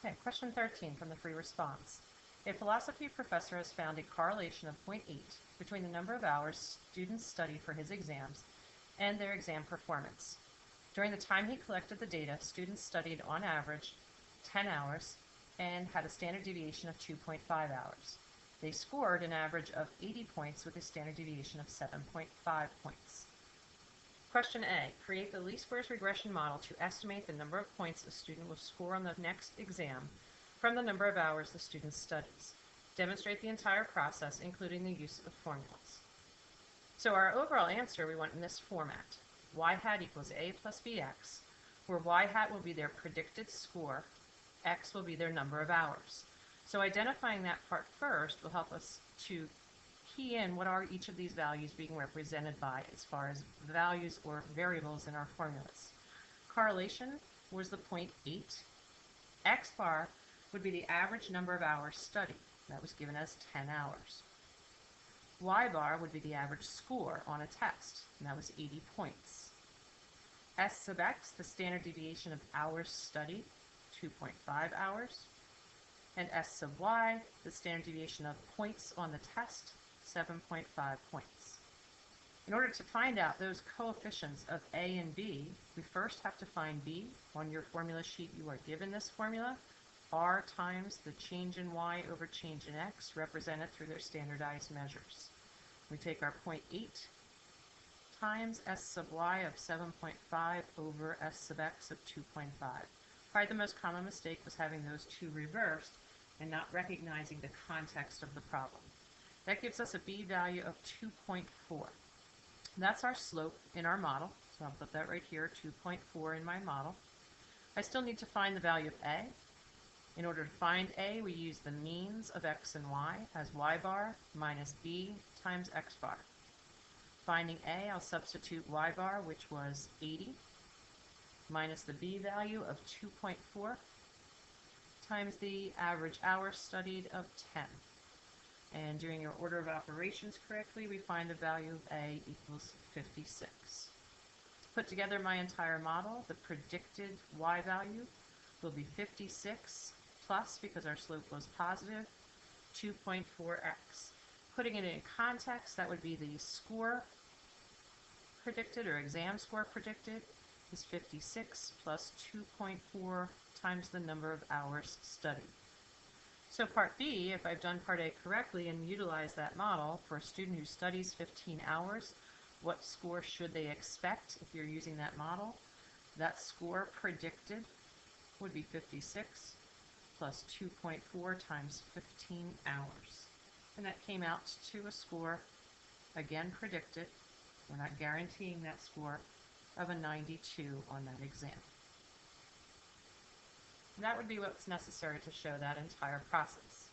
Okay, question 13 from the free response. A philosophy professor has found a correlation of 0.8 between the number of hours students study for his exams and their exam performance. During the time he collected the data, students studied on average 10 hours and had a standard deviation of 2.5 hours. They scored an average of 80 points with a standard deviation of 7.5 points. Question A. Create the least squares regression model to estimate the number of points a student will score on the next exam from the number of hours the student studies. Demonstrate the entire process, including the use of formulas. So our overall answer we want in this format. Y hat equals A plus BX, where Y hat will be their predicted score, X will be their number of hours. So identifying that part first will help us to key in what are each of these values being represented by as far as values or variables in our formulas. Correlation was the 0.8. X bar would be the average number of hours studied. That was given as 10 hours. Y bar would be the average score on a test, and that was 80 points. S sub X, the standard deviation of hours studied, 2.5 hours. And S sub Y, the standard deviation of points on the test, 7.5 points. In order to find out those coefficients of A and B, we first have to find B. On your formula sheet you are given this formula, R times the change in Y over change in X, represented through their standardized measures. We take our 0.8 times S sub Y of 7.5 over S sub X of 2.5. Probably the most common mistake was having those two reversed and not recognizing the context of the problem. That gives us a B value of 2.4. That's our slope in our model, so I'll put that right here, 2.4 in my model. I still need to find the value of A. In order to find A, we use the means of X and Y as Y bar minus B times X bar. Finding A, I'll substitute Y bar, which was 80, minus the B value of 2.4 times the average hours studied of 10. And doing your order of operations correctly, we find the value of A equals 56. To put together my entire model, the predicted Y value will be 56 plus, because our slope was positive, 2.4x. Putting it in context, that would be the score predicted, or exam score predicted, is 56 plus 2.4 times the number of hours studied. So part B, if I've done part A correctly and utilized that model for a student who studies 15 hours, what score should they expect if you're using that model? That score predicted would be 56 plus 2.4 times 15 hours. And that came out to a score, again predicted, we're not guaranteeing that score, of a 92 on that exam. And that would be what's necessary to show that entire process.